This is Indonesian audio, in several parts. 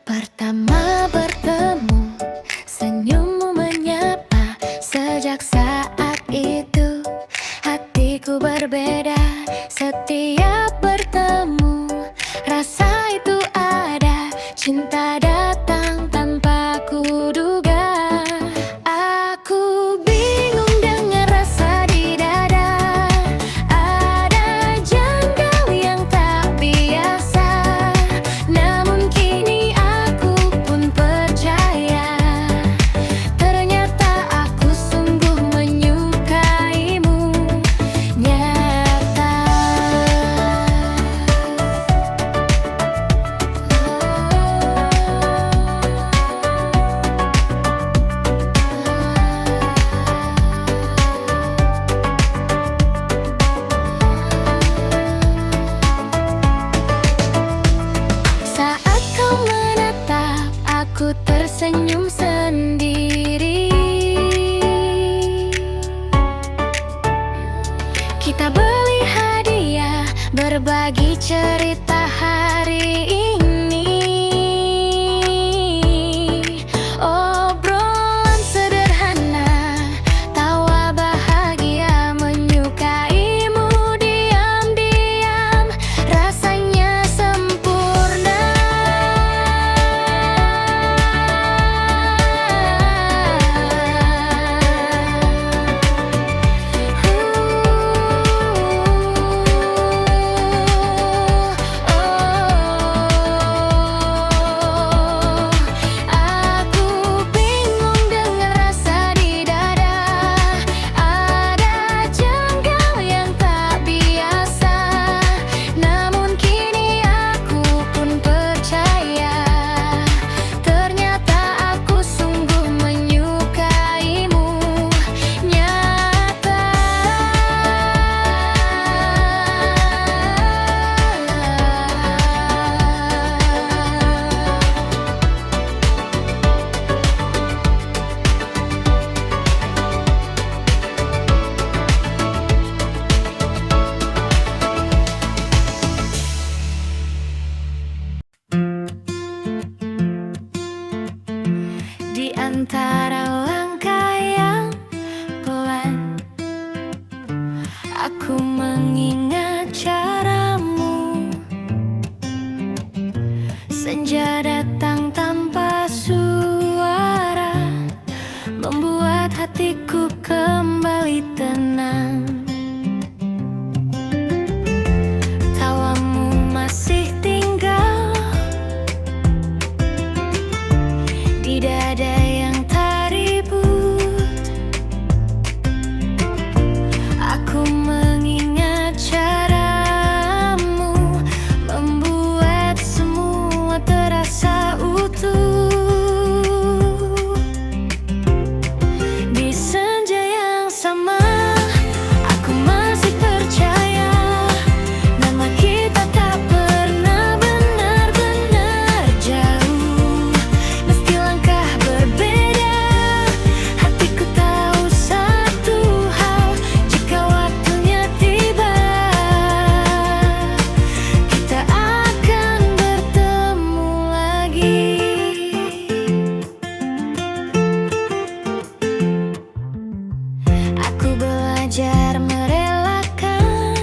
Pertama bertemu, senyummu menyapa. Sejak saat itu, hatiku berbeda. Setiap bertemu, rasa itu ada. Cinta datang tanpa kuduga. Aku bingung dengan rasa di dada. Ada janggal yang tak biasa. Namun kini aku pun percaya. Ternyata aku sungguh menyukaimu. Nyata. Saat kau menatap, aku tersenyum sendiri. Kita beli hadiah, berbagi cerita hari ini. Obrolan sederhana, tawa bahagia, menyukaimu diam-diam, rasanya sempurna. Aku bingung dengan rasa di dada. Ada janggal yang tak biasa. Namun kini aku pun percaya. Ternyata aku sungguh menyukaimu. Nyata. Di antara langkah yang pelan, aku mengingat caramu. Senja datang tanpa suara, membuat hatiku kembali tenang. Tawamu masih tinggal di dada yang tak ribut. Aku mengingat caramu, membuat semua terasa utuh. Di senja yang sama, aku masih percaya. Nama kita tak pernah benar-benar jauh. Meski langkah berbeda, hatiku tahu satu hal. Jika waktunya tiba, kita akan bertemu lagi. Aku belajar merelakan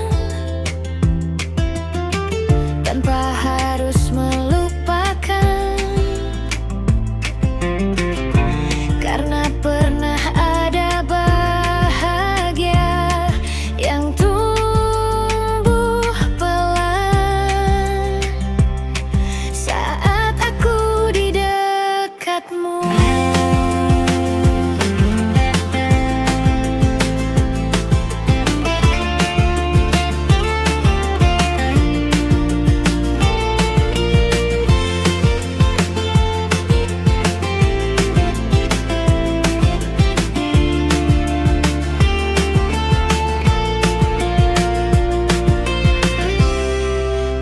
tanpa harus melupakan. Karena pernah ada bahagia yang tumbuh pelan saat aku di dekatmu.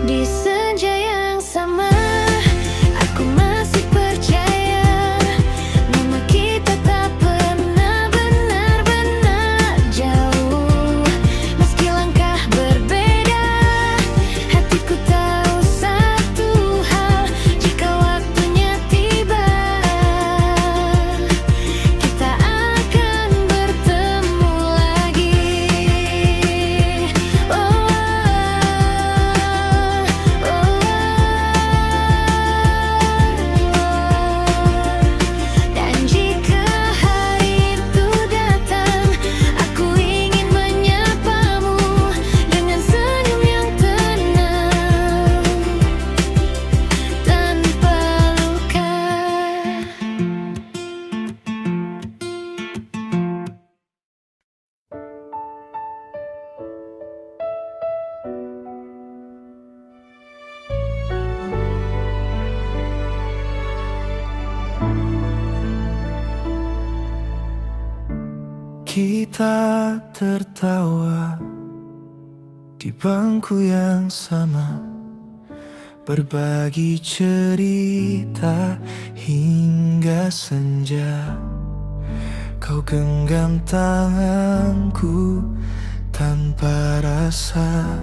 Di senja yang sama, aku masih kita tertawa di bangku yang sama, berbagi cerita hingga senja. Kau genggam tanganku tanpa rasa,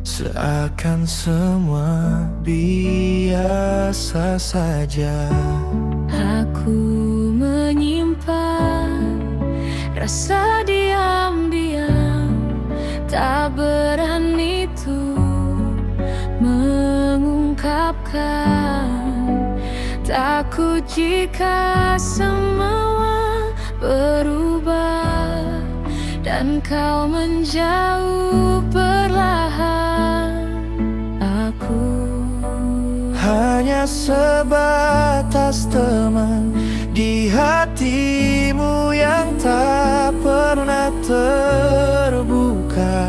seakan semua biasa saja. Aku menyimpan rasa diam-diam, tak berani tuh mengungkapkan. Takut jika semua berubah dan kau menjauh perlahan. Aku hanya sebatas teman di hatimu yang tak pernah terbuka,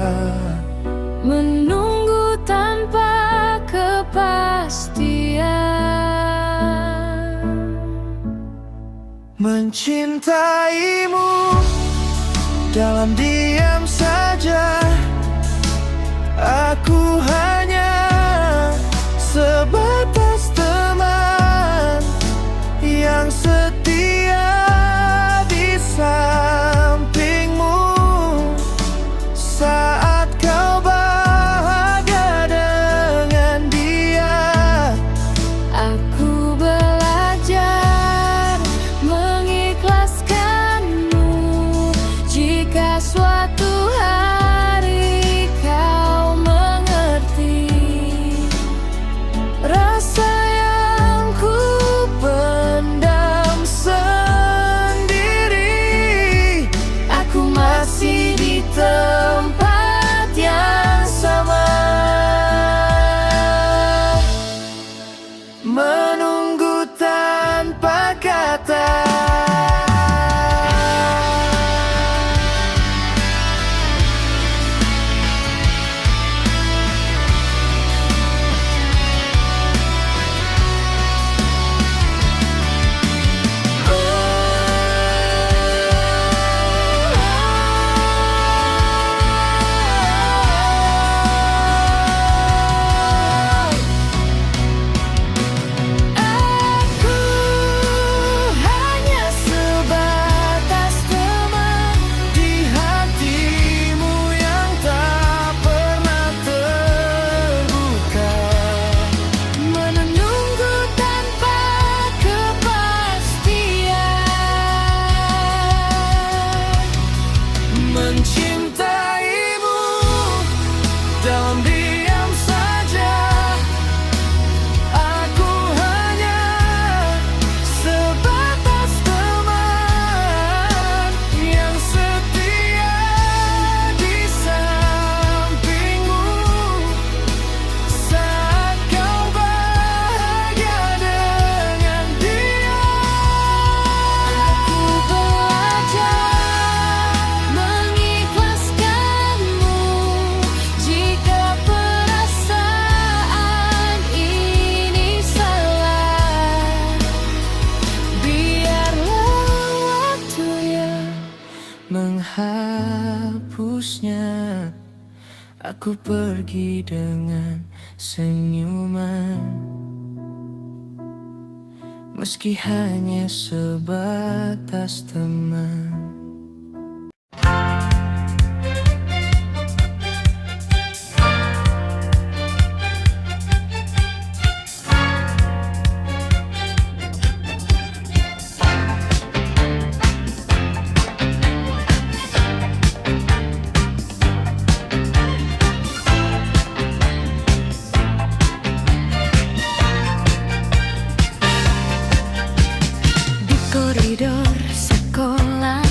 menunggu tanpa kepastian. Mencintaimu dalam diam saja, aku hanya sebatas teman yang setia di sampingmu saat kau bahagia dengan dia. Aku belajar mengikhlaskanmu jika suatu hari kau mengerti rasa yang ku pendam sendiri. Aku masih di tempat yang sama, Menunggu tanpa kata. aku hanya sebatas teman Di hatimu yang tak pernah terbuka, menunggu tanpa kepastian. mencintaimu dalam diam saja, aku hanya sebatas teman yang setia di sampingmu saat kau bahagia dengan dia. Aku belajar mengikhlaskanmu jika perasaan ini salah. Biarlah waktu yang menghapusnya, aku pergi dengan senyuman, meski hanya sebatas teman. di koridor sekolah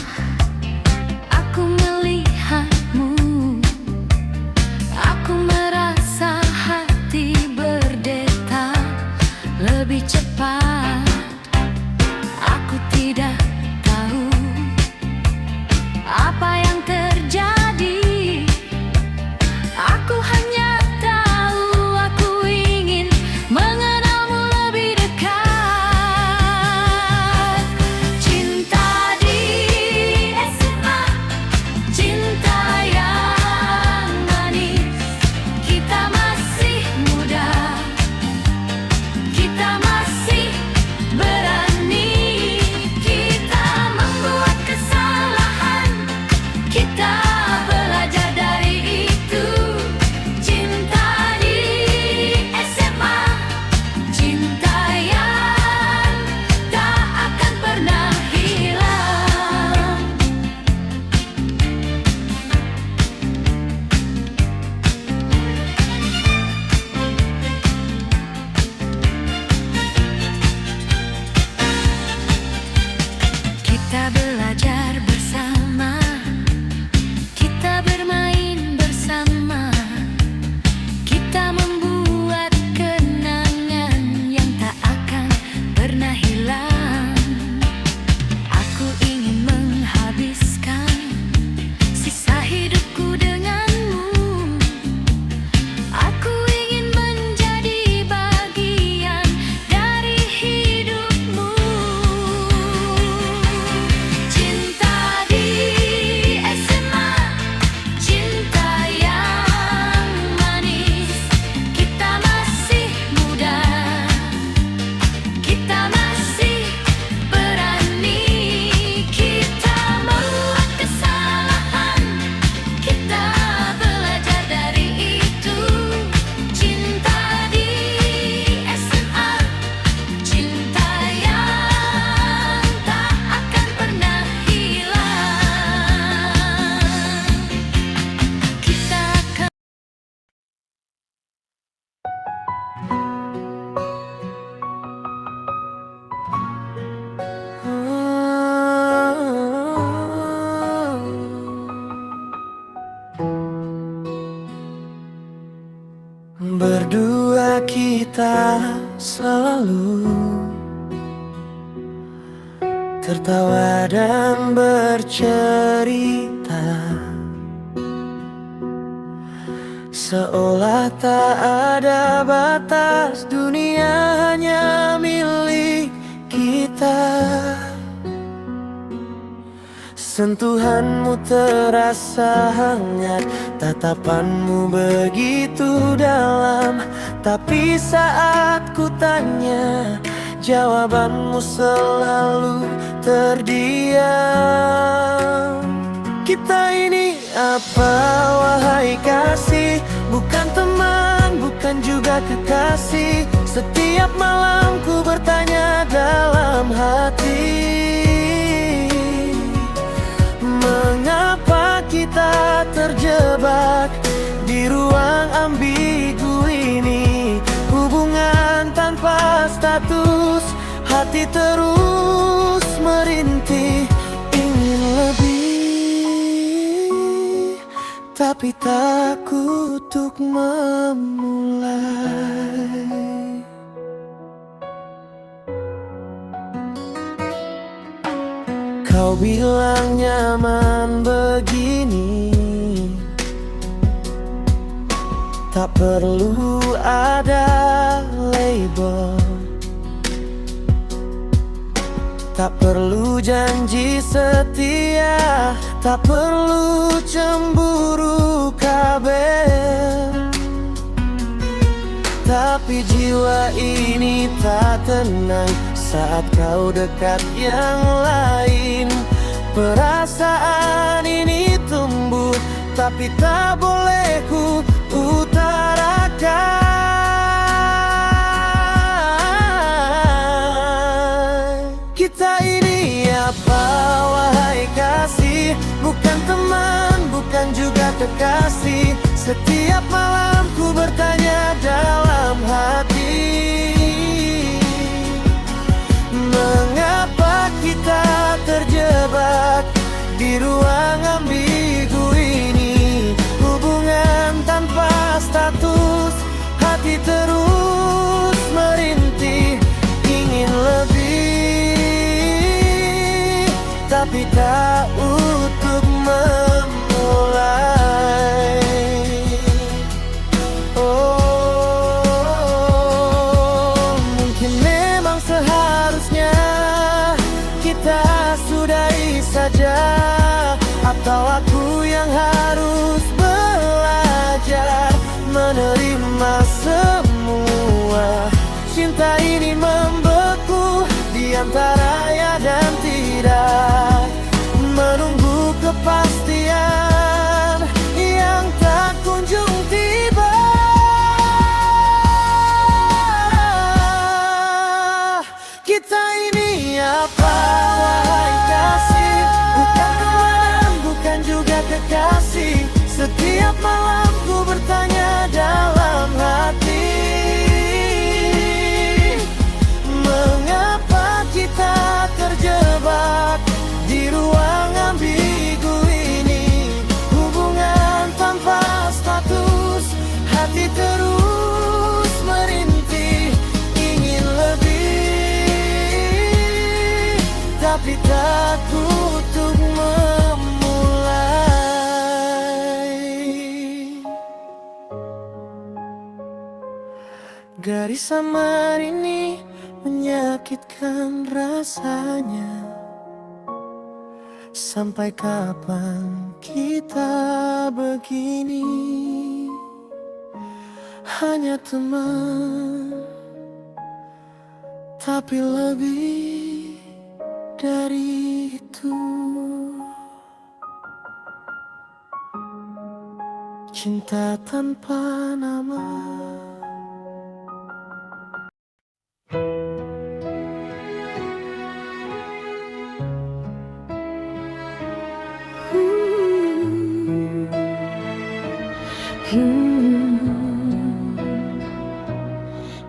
Berdua kita selalu tertawa dan bercerita, seolah tak ada batas, dunia hanya milik kita. Sentuhanmu terasa hangat, tatapanmu begitu dalam. Tapi saat ku tanya, jawabanmu selalu terdiam. Kita ini apa wahai kasih? Bukan teman, bukan juga kekasih. Setiap malam ku bertanya dalam hati, mengapa kita terjebak di ruang ambigu ini? Hubungan tanpa status, hati terus merintih, ingin lebih, tapi takut untuk memulai. Kau bilang nyaman begini, tak perlu ada label, tak perlu janji setia, tak perlu cemburu kabel. Tapi jiwa ini tak tenang saat kau dekat yang lain. Perasaan ini tumbuh, tapi tak boleh ku utarakan. Kita ini apa wahai kasih? Bukan teman, bukan juga kekasih. Setiap malam ku bertanya dalam hati, mengapa kita terjebak di ruang ambigu ini? Hubungan tanpa status, hati terus merintih, ingin lebih, tapi tak untuk memulai. Oh, mungkin memang seharusnya kita sudahi saja, atau aku yang harus belajar menerima semua. Cinta ini membeku di antara ya dan tidak, menunggu kepastian yang tak kunjung tiba. Kita ini apa wahai kasih? Bukan teman, bukan juga kekasih. Setiap malam ku bertanya dalam hati, mengapa kita terjebak di ruang ambigu ini? Hubungan tanpa status, hati terus merintih, ingin lebih, tapi takut untuk memulai. Garis samar ini menyakitkan rasanya. Sampai kapan kita begini? Hanya teman, tapi lebih dari itu. Cinta tanpa nama.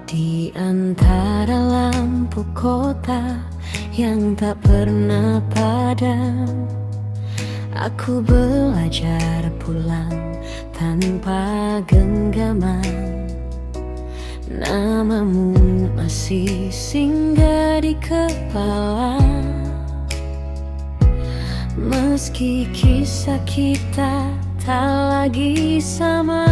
Di antara lampu kota yang tak pernah padam, aku belajar pulang tanpa genggaman. Meski kisah kita tak lagi sama,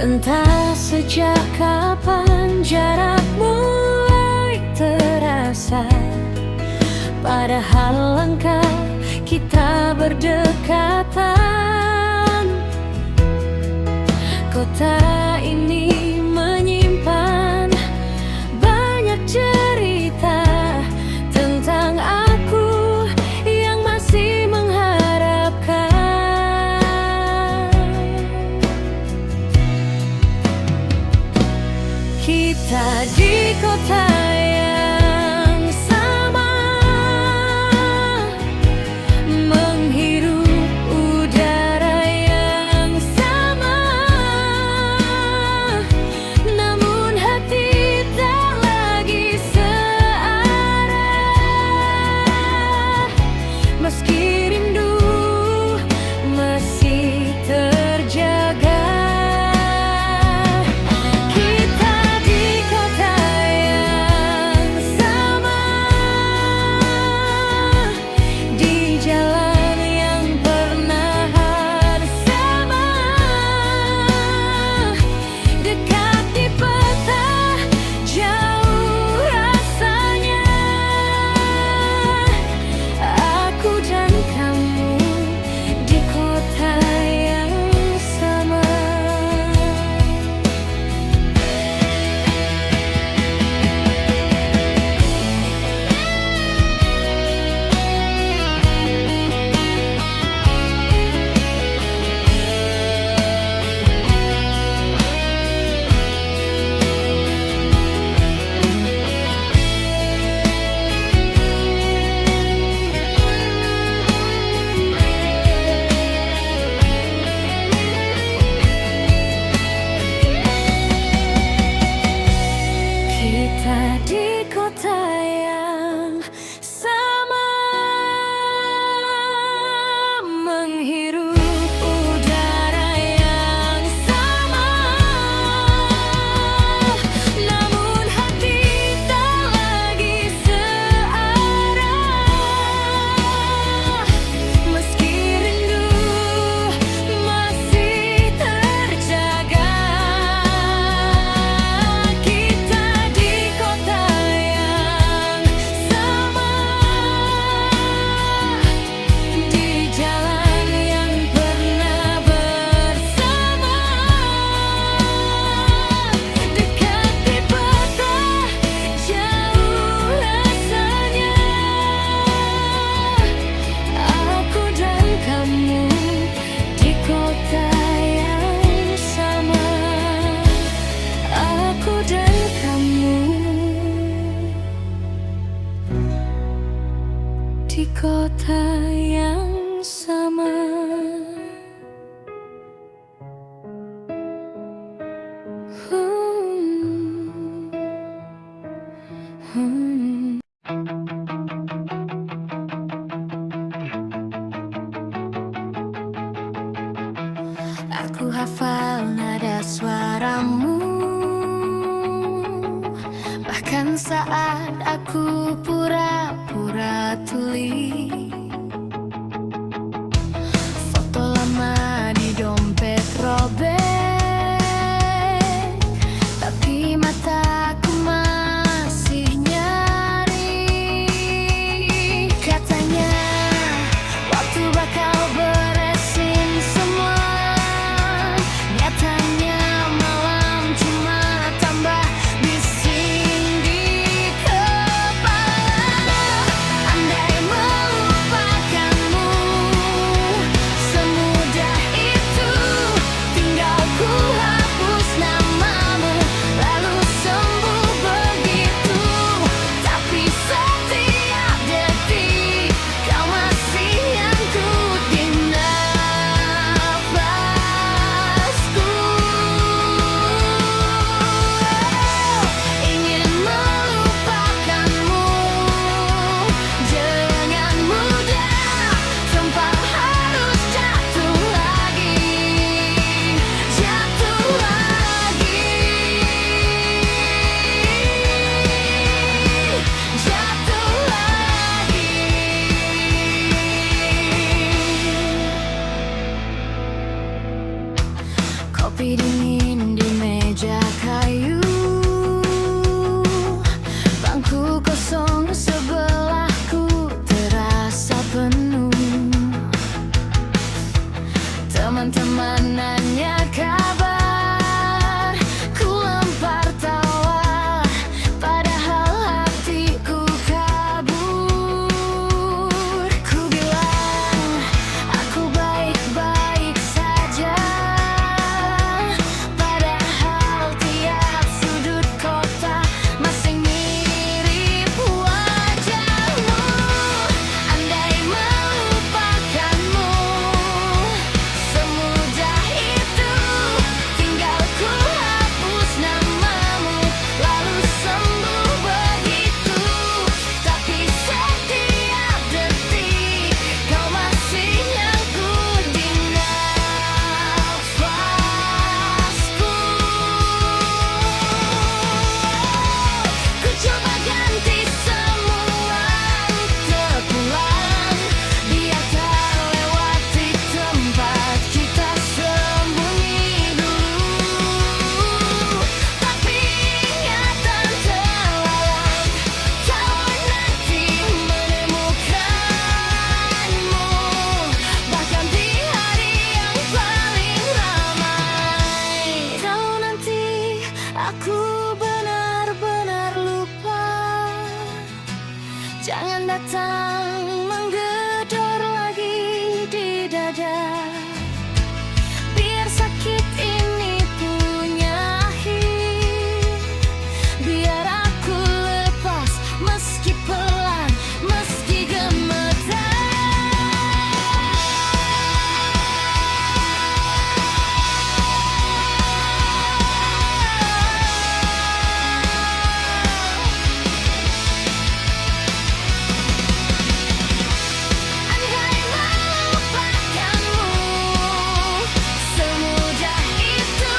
entah sejak kapan jarak mulai terasa, padahal langkah kita berdekatan. Kota ini menyimpan banyak cerita tentang aku yang masih mengharapkan. Kita di kota yang sama, menghirup udara yang sama, namun hati tak lagi searah. Meski rindu masih terjaga, kita di kota yang sama, di jalan yang pernah bersama, dekat di peta, jauh rasanya. Aku dan kamu di kota yang sama. Kita di kota yang sama, menghirup udara yang sama, namun hati tak lagi searah. Meski rindu masih terjaga, kita di kota yang sama, di jalan yang pernah bersama, dekat di peta, jauh rasanya. Aku dan kamu di kota yang sama. Aku dan kamu di kota yang sama. Hmm. Aku hafal nada suaramu, bahkan saat aku pura-pura tuli. Foto lama di dompet robek, tapi mataku masih nyari. Katanya waktu bakal beresin semua, nyatanya malam cuma tambah bising di kepala. Andai melukis Kopi dingin di meja kayu, bangku kosong sebelahku terasa penuh. Teman-teman nanya kabar, ku lempar tawa, padahal hatiku kabur. Ku bilang aku baik-baik saja, padahal tiap sudut kota masih mirip wajahmu. Andai melupakanmu semudah itu, tinggal ku hapus namamu lalu sembuh begitu. Tapi setiap detik kau masih nyangkut di nafasku. Ku coba ganti semua untuk pulang, biar tak lewati tempat kita sembunyi dulu. Tapi ingatan terlalang, kalau nanti menemukanmu, bahkan di hari yang paling ramai. Kalau nanti aku benar-benar lupa, jangan datang menggedor lagi di dada. Biar sakit ini punya akhir, biar aku lepas meski pelan, meski gemetar. Andai melupakanmu semudah itu,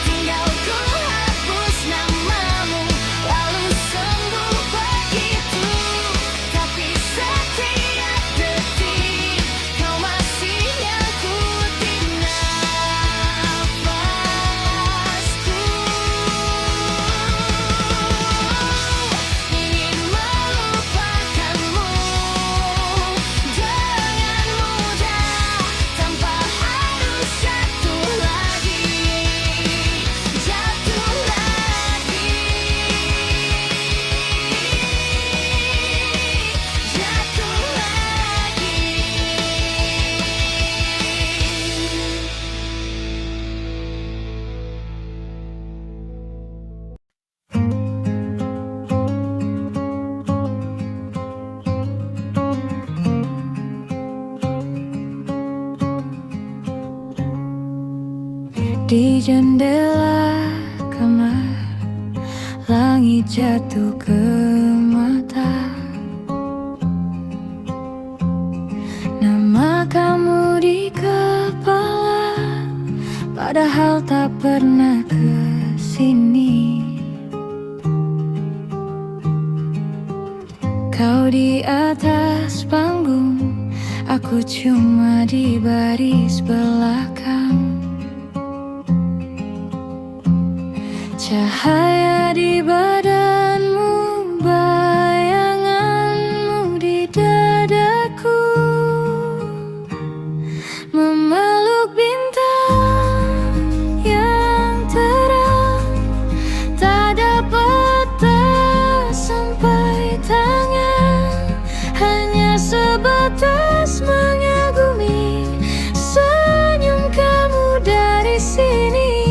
tinggal ku hapus namamu lalu sembuh begitu. Tapi setiap detik kau masih nyangkut di nafasku. Ingin melupakanmu dengan mudah, tanpa harus jatuh lagi, jatuh lagi, jatuh lagi. Di jendela kamar, langit jatuh ke mata. Nama kamu di kepala, padahal tak pernah kesini. Kau di atas panggung, aku cuma di baris belakang. Cahaya di badanmu, bayanganmu di dadaku, memeluk bintang yang terang, tak dapat tersampai tangan, hanya sebatas mengagumi senyum kamu dari sini.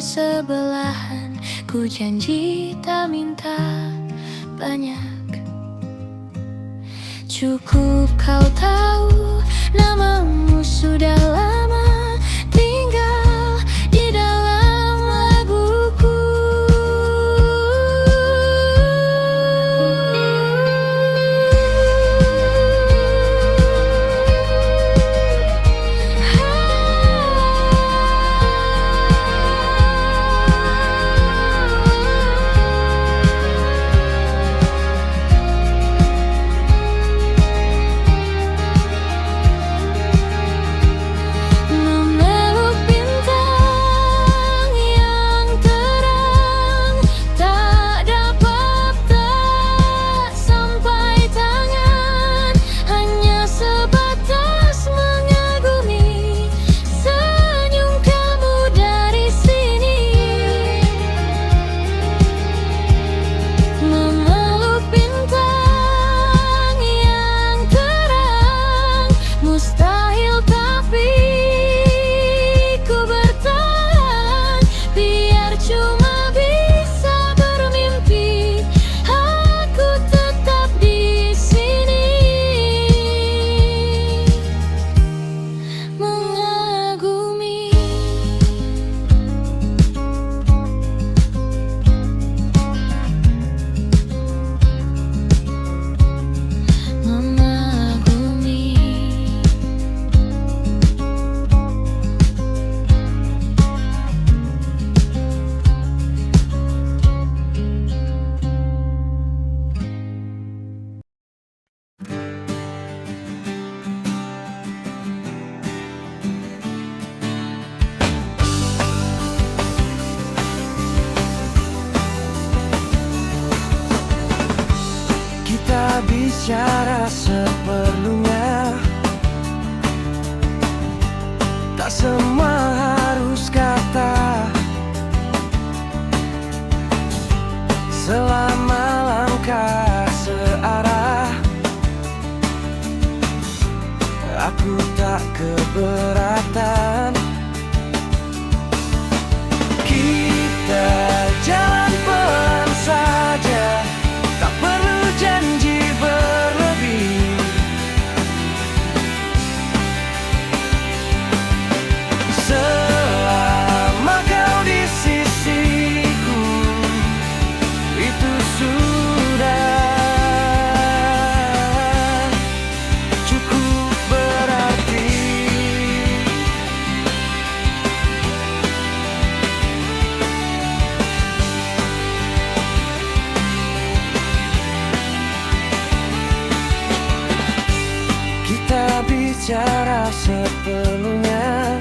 bersebelahan. Ku janji tak minta banyak, cukup kau tahu namamu sudah lama tinggal di dalam laguku. Memeluk bintang yang terang, tak dapat tak sampai tangan, hanya sebatas mengagumi senyum kamu dari sini. Memeluk bintang yang terang, mustahil tapi ku bertahan. Biar cuma bisa bermimpi, aku tetap di sini mengagumi. Mengagumi. Kita bicara seperlunya, tak semua harus kata. Selama langkah searah, aku tak keberatan. Kita jalan pelan saja, tak perlu janji berlebih. Selama kau di sisiku, itu sudah cukup berarti. Kita bicara seperlunya,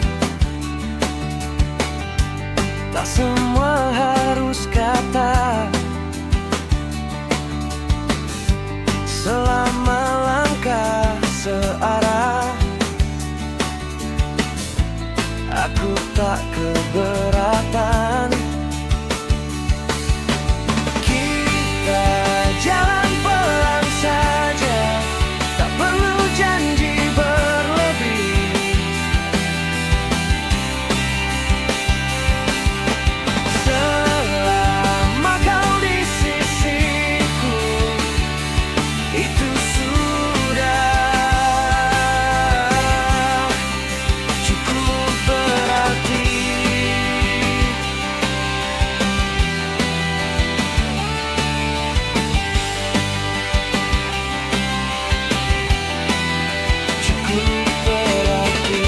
tak semua harus kata. Selama langkah searah, aku tak keberatan. Kita jalan pelan saja, tak perlu janji berlebih. Selama kau di sisiku, itu sudah cukup berarti. Cukup berarti.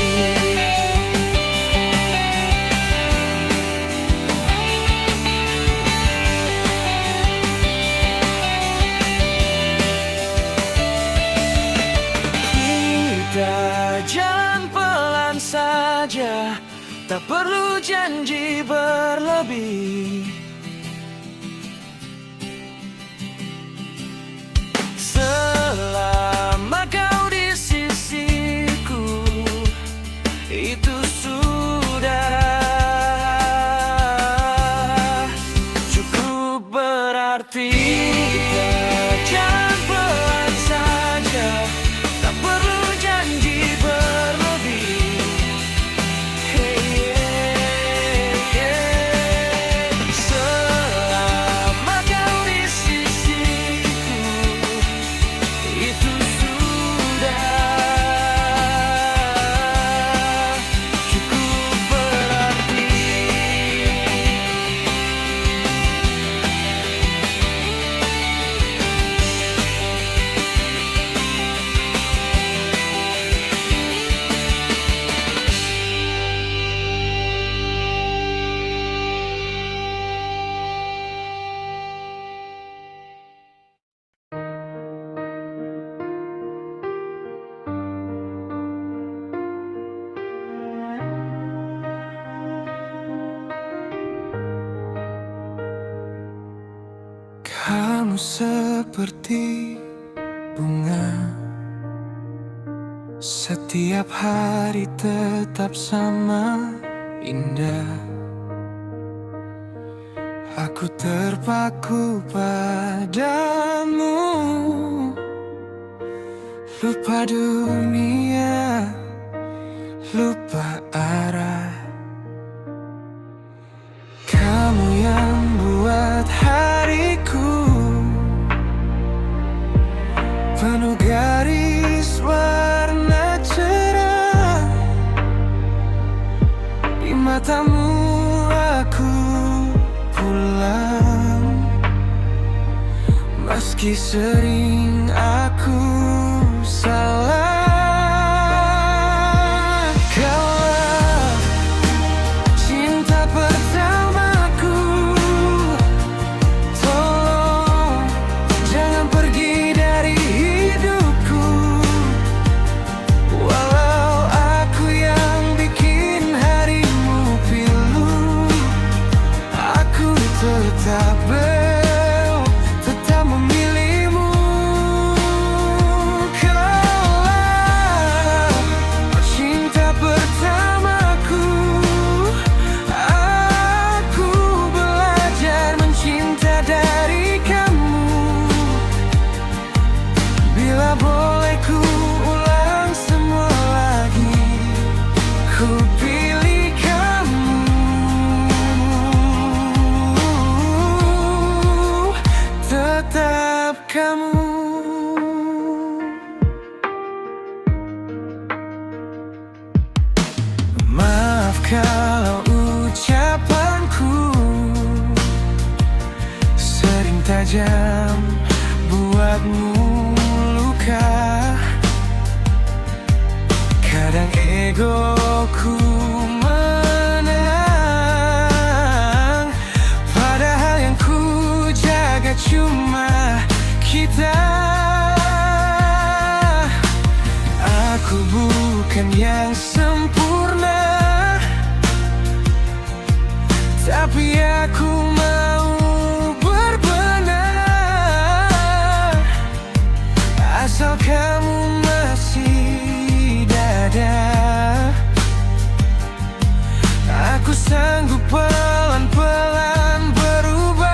Kita jalan pelan saja, tak perlu janji berlebih. Selama kau di sisiku, itu sudah cukup berarti. Jalan pelan saja, tak perlu janji berlebih. Hey, yeah, yeah. seperti bunga, setiap hari tetap sama indah. Aku terpaku padamu, lupa dunia, lupa arah. Kamu yang buat hariku penuh garis warna cerah. Di matamu aku pulang, meski sering aku salah. Kaulah cinta pertamaku, tolong jangan pergi dari hidupku. Walau aku yang bikin harimu pilu, aku tetap memilihmu. Kaulah cinta pertamaku, aku belajar mencinta dari kamu. Bila boleh ku ulang semua lagi, ku pilih kamu. Tetap kamu. Maaf kalau ucapanku sering tajam, buatmu luka. Kadang egoku menang, padahal yang ku jaga cuma kita. Aku bukan yang sempurna, tapi aku mau berbenah. Asal kamu masih ada, aku sanggup pelan-pelan berubah.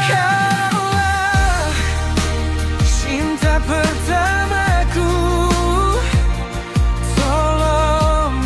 Kaulah cinta pertamaku, tolong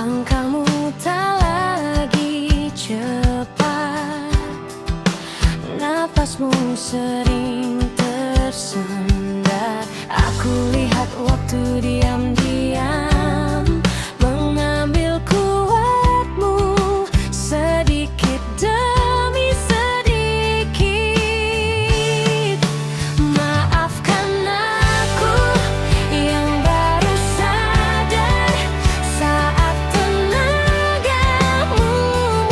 langkahmu tak lagi cepat, napasmu sering tersendat. Aku lihat waktu diam-diam mengambil kuatmu sedikit demi sedikit. Maafkan aku yang baru sadar saat tenagamu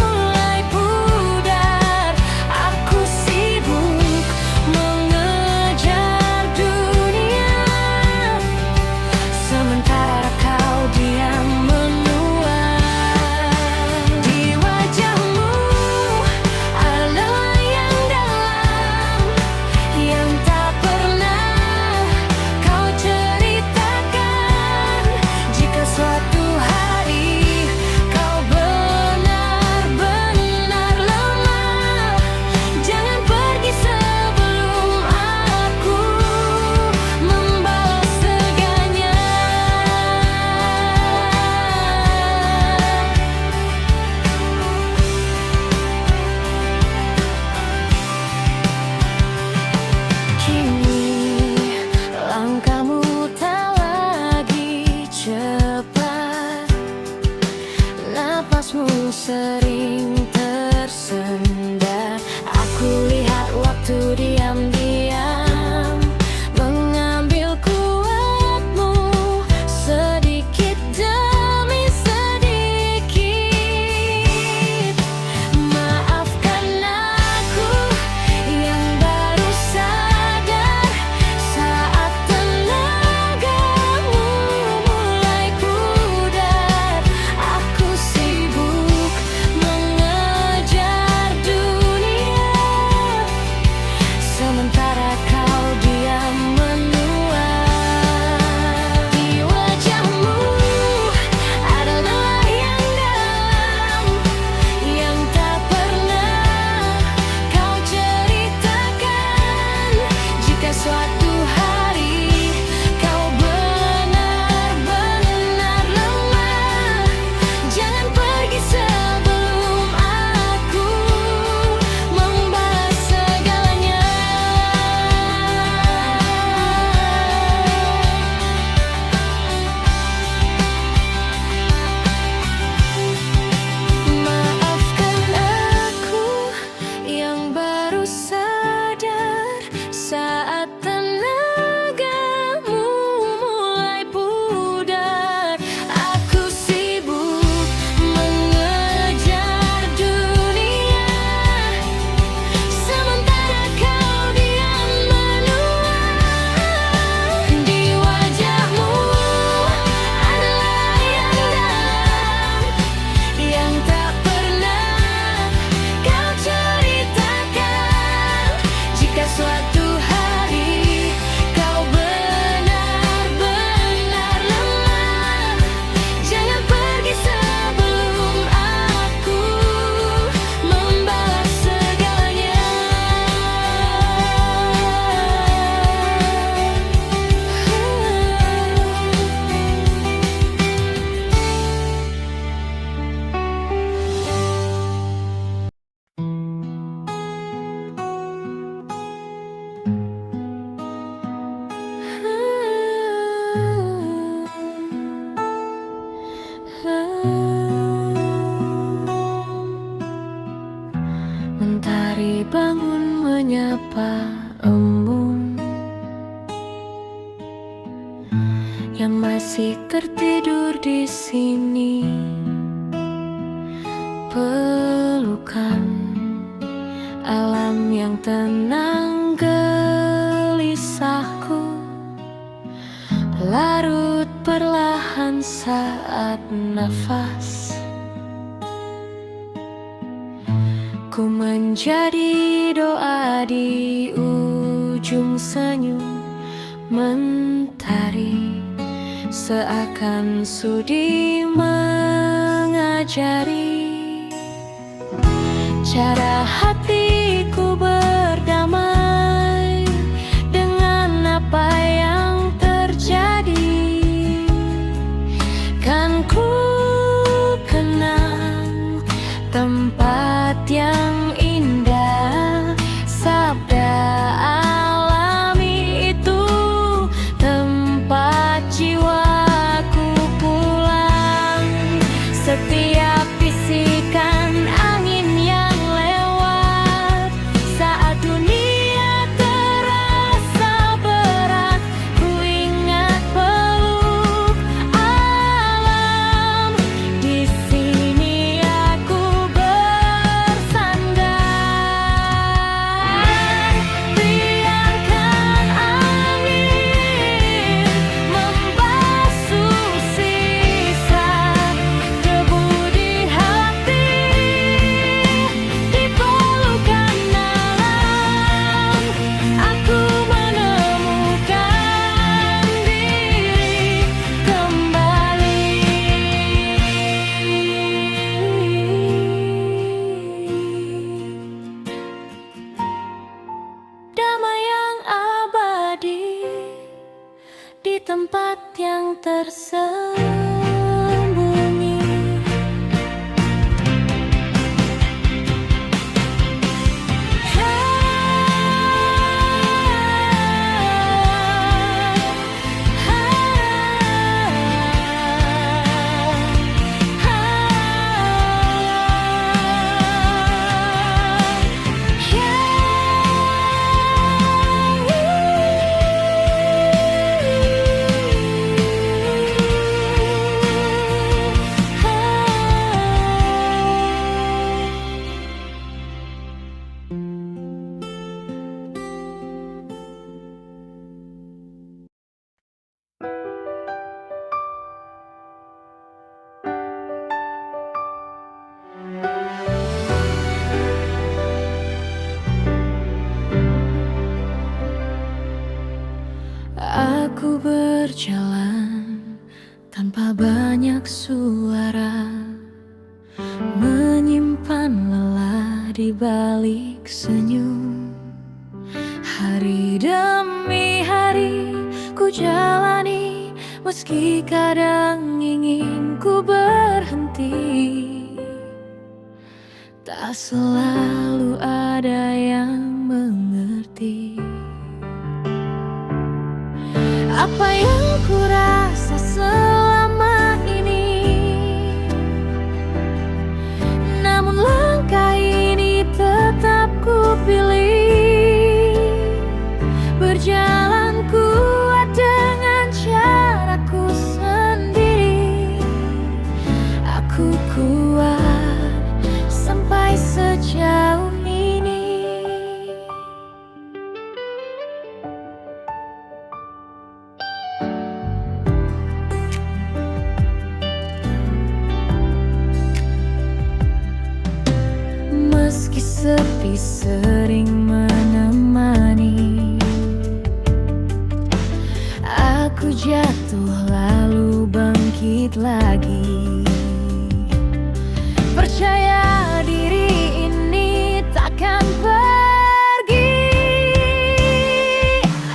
mulai pudar. Aku sibuk mengejar dunia, sementara kau diam menua. Di wajahmu adalah yang dalam, yang tak pernah kau ceritakan. Jika suatu hari kau benar-benar lemah, jangan pergi sebelum aku membalas segalanya. Kini langkahmu tak lagi cepat, napasmu sering tersendat. Aku lihat waktu diam-diam mengambil kuatmu sedikit demi sedikit. Maafkan aku yang baru sadar saat tenagamu mulai pudar. Aku sibuk mengejar dunia, sementara kau diam menua. Di wajahmu adalah yang dalam, yang tak pernah kau ceritakan. Jika suatu hari kau benar-benar lemah, jangan pergi sebelum aku membalas segalanya. Maafkan aku yang baru sadar saat tenagamu mulai pudar. Aku sibuk mengejar dunia, sementara kau diam menua. Di wajahmu adalah yang dalam, yang tak pernah kau ceritakan. Jika suatu hari kau benar-benar lemah, jangan pergi sebelum aku membalas segalanya. Mentari bangun menyapa embun yang masih tertidur di sini. Pelukan alam yang tenang gelisahku larut perlahan saat nafas. Ku menjadi doa di ujung senyum mentari, seakan sudi mengajari cara hatiku berdamai dengan apa yang terjadi. Kan ku tempat yang indah, sabda alami itu tempat jiwaku pulang. Setiap bisikan angin yang lewat saat dunia terasa berat, ku ingat peluk alam. Di sini aku bersandar. Biarkan angin membasuh sisa debu di hati, di pelukan alam aku menemukan diri kembali. Damai yang abadi di tempat yang tersembunyi. Aku berjalan tanpa banyak suara, menyimpan lelah di balik senyum. Hari demi hari ku jalani, meski kadang ingin ku berhenti. Tak selalu ada yang mengerti apa yang ku rasa selama ini. Namun langkah ini tetap ku pilih, berjalan kuat dengan caraku sendiri. Aku kuat sampai sejauh ini. Meski sepi sering menemani, aku jatuh lalu bangkit lagi. Percaya diri ini takkan pergi.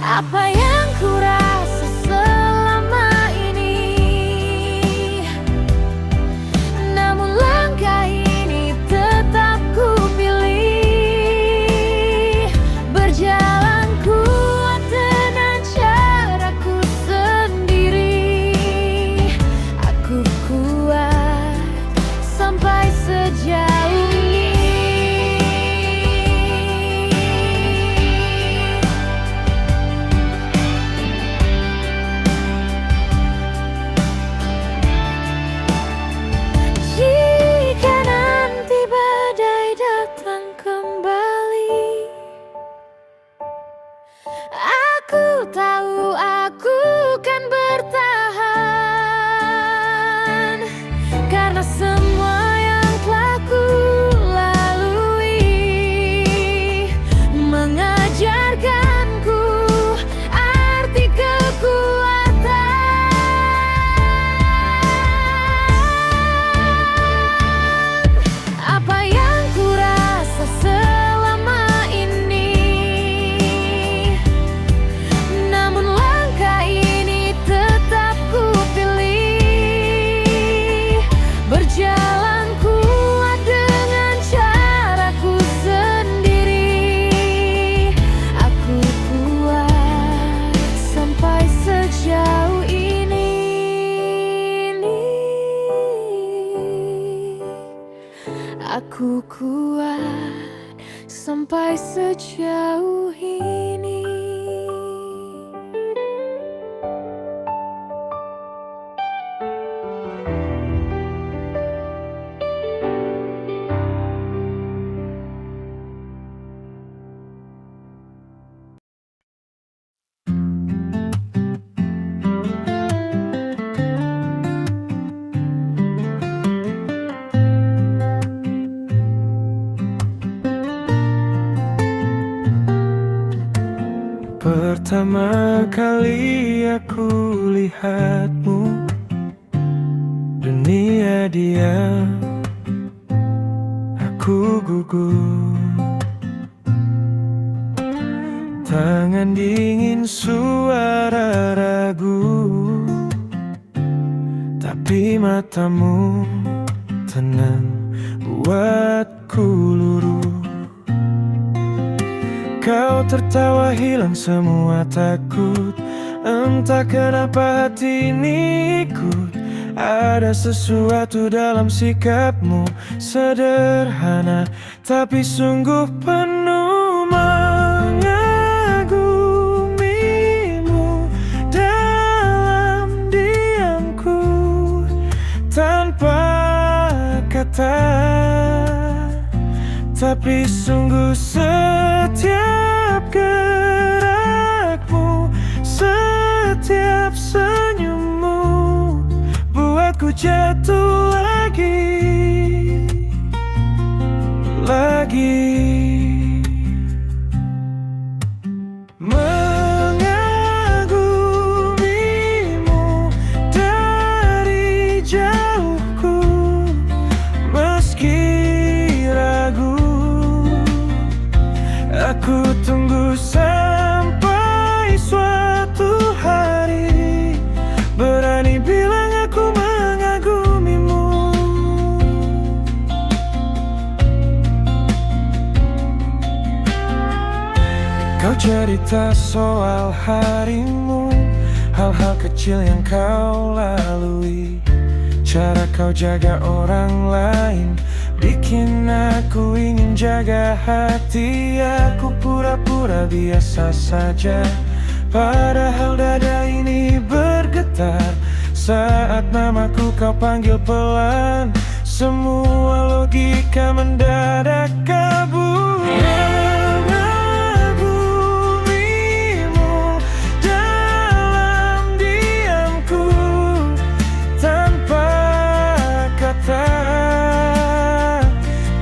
Apa yang ku rasa selama ini, namun langkah ini tetap ku pilih, berjalan kuat dengan caraku sendiri. Aku kuat sampai sejauh Aku kuat sampai sejauh ini. Pertama kali aku lihatmu, dunia diam, aku gugup. Tangan dingin, suara ragu, tapi matamu tenang, buatku luruh. Kau tertawa, hilang semua takut. Entah kenapa hati ini ikut. Ada sesuatu dalam sikapmu, sederhana tapi sungguh penuh mengagumimu. Dalam diamku tanpa kata, tapi sungguh setiap gerakmu, setiap senyummu buatku jatuh lagi mengagumimu dari jauhku. Meski ragu, aku tunggu sampai suatu hari berani bilang aku mengagumimu. Kau cerita soal harimu, hal-hal kecil yang kau lalui, cara kau jaga orang lain, bikin aku ingin jaga hati. Aku pura-pura biasa saja, padahal dada ini bergetar saat namaku kau panggil pelan. Semua logika mendadak kabur. Mengagumimu dalam diamku tanpa kata,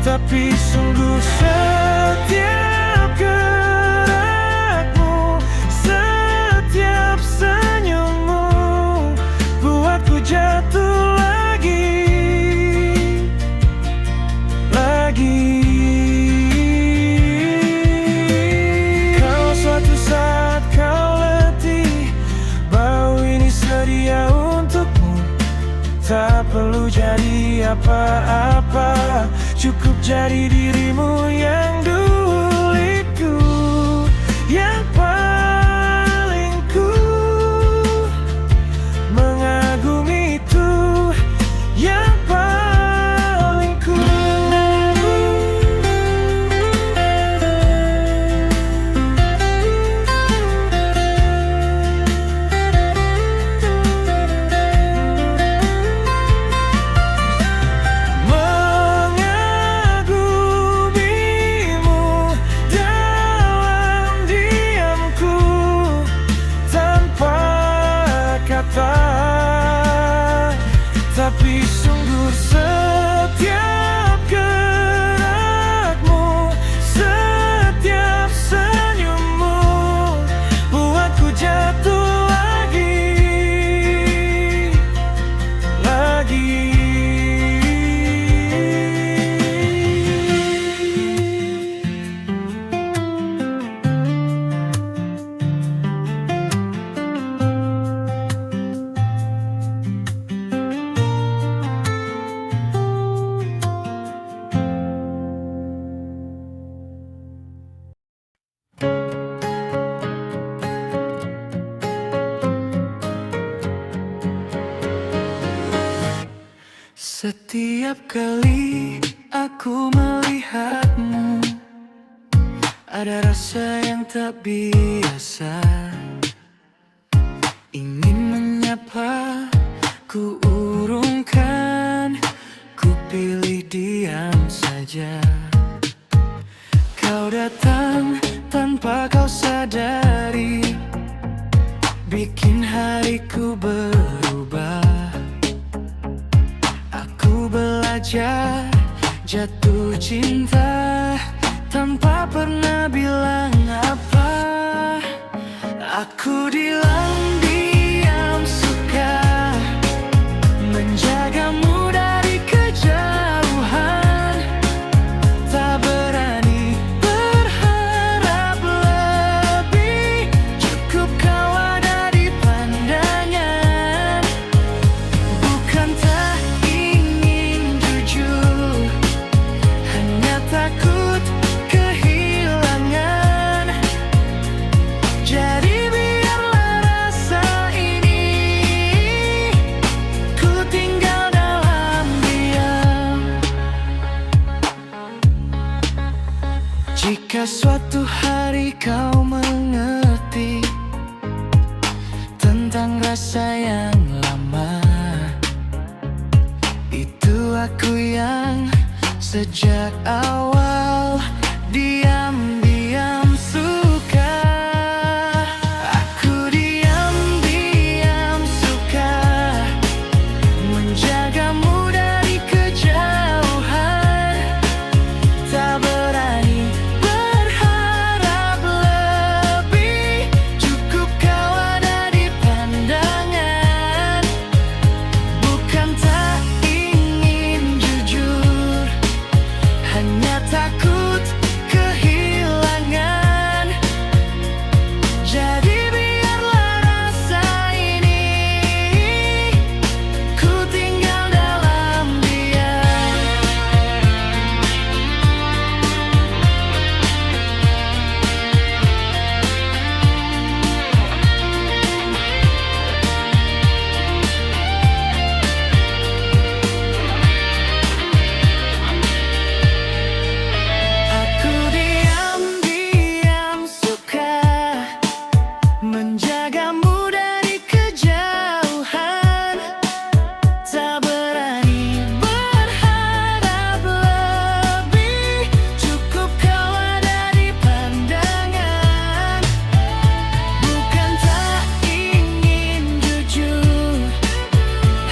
tapi sungguh setiap gerakmu, setiap senyummu buatku jatuh lagi. Kalau suatu saat kau letih, bau ini sedia untukmu. Tak perlu jadi apa-apa, cukup jadi dirimu yang dulu itu, yang paling ku mengagumi itu, yang paling ku. Mengagumimu dalam diamku Setiap kali aku melihatmu, ada rasa yang tak biasa. Ingin menyapa, ku urungkan, ku pilih diam saja. Kau datang tanpa kau sadari, bikin hariku berubah. Aku belajar jatuh cinta tanpa pernah bilang apa. Aku diam-diam suka menjagamu dari kejauhan, tak berani berharap lebih, cukup kau ada di pandangan. Bukan tak ingin jujur, hanya takut kehilangan. Jadi biarlah rasa ini ku tinggal dalam diam. Jika suatu hari kau mengerti tentang rasa yang lama, itu aku yang sejak awal diam-diam suka. Aku diam-diam suka menjagamu dari kejauhan, tak berani berharap lebih, cukup kau ada di pandangan. Bukan tak ingin jujur, hanya takut kehilangan. Jadi biarlah rasa ini ku tinggal dalam diam. Aku diam-diam suka menjagamu dari kejauhan, tak berani berharap lebih, cukup kau ada di pandangan. Bukan tak ingin jujur,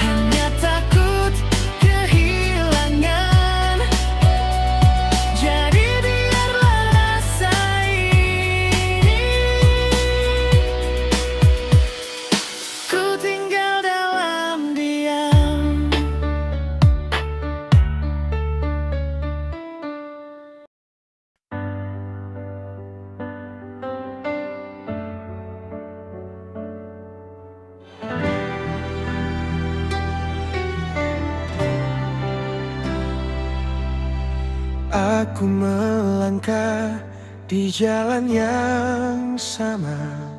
hanya takut kehilangan. Jadi biarlah rasa ini ku tinggal dalam diam. Aku melangkah di jalan yang sama,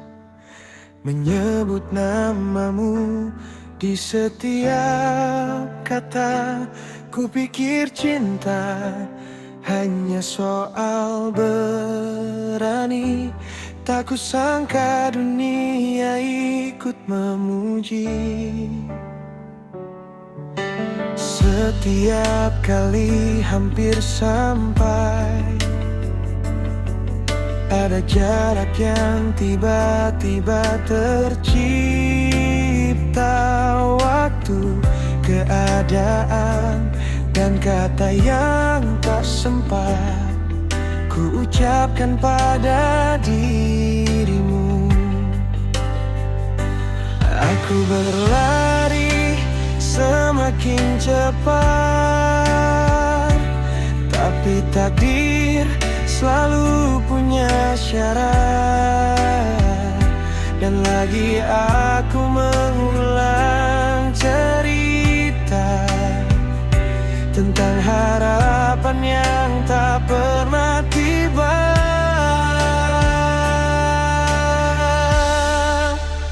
menyebut namamu di setiap kata. Ku pikir cinta hanya soal berani, tak kusangka dunia ikut memuji. Setiap kali hampir sampai, ada jarak yang tiba-tiba tercipta. Waktu, keadaan, dan kata yang tak sempat ku ucapkan pada dirimu. Aku berlari semakin cepat, tapi takdir selalu punya syarat. Dan lagi aku mengulang cerita tentang harapan yang tak pernah tiba.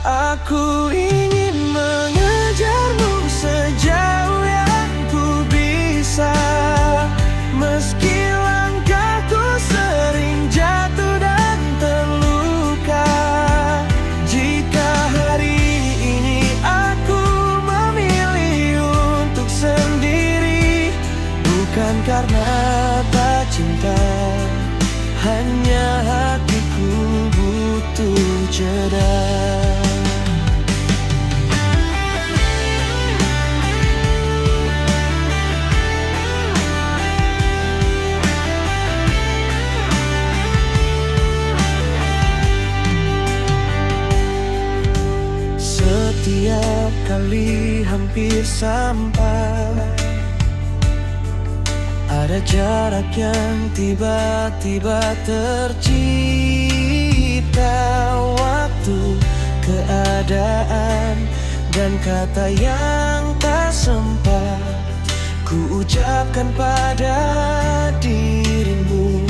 Aku ingin mengejarmu sejauh yang Bukan karena tak cinta, hanya hatiku butuh jeda. Setiap kali hampir sampai, ada jarak yang tiba-tiba tercipta. Waktu, keadaan, dan kata yang tak sempat ku ucapkan pada dirimu.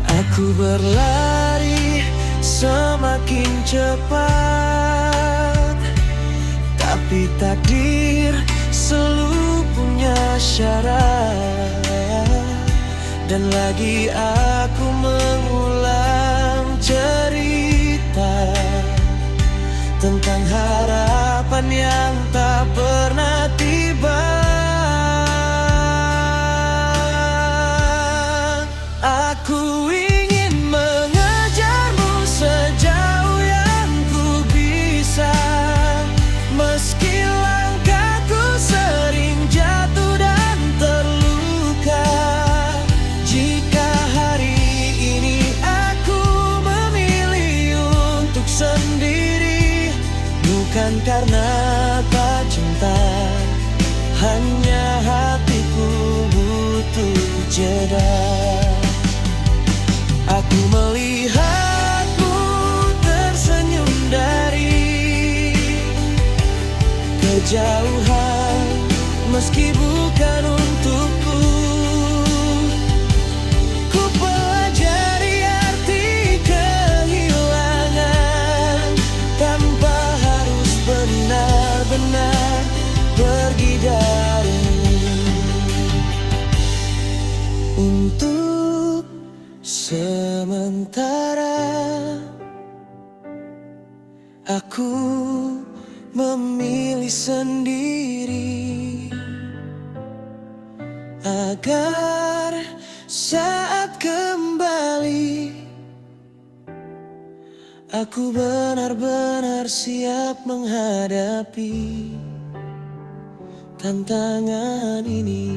Aku berlari semakin cepat, tapi takdir selalu punya syarat. Dan lagi aku mengulang cerita tentang harapan yang tak pernah tiba. Aku ingin mengejarmu sejauh yang ku bisa, meski langkahku sering jatuh dan terluka. Jika hari ini aku memilih untuk sendiri, bukan karena tak cinta, hanya hatiku butuh jeda. Aku melihatmu tersenyum dari kejauhan, meski bukan untukku. Ku pelajari arti kehilangan tanpa harus benar-benar pergi darimu. Untuk sementara aku memilih sendiri, agar saat kembali aku benar-benar siap menghadapi tantangan ini.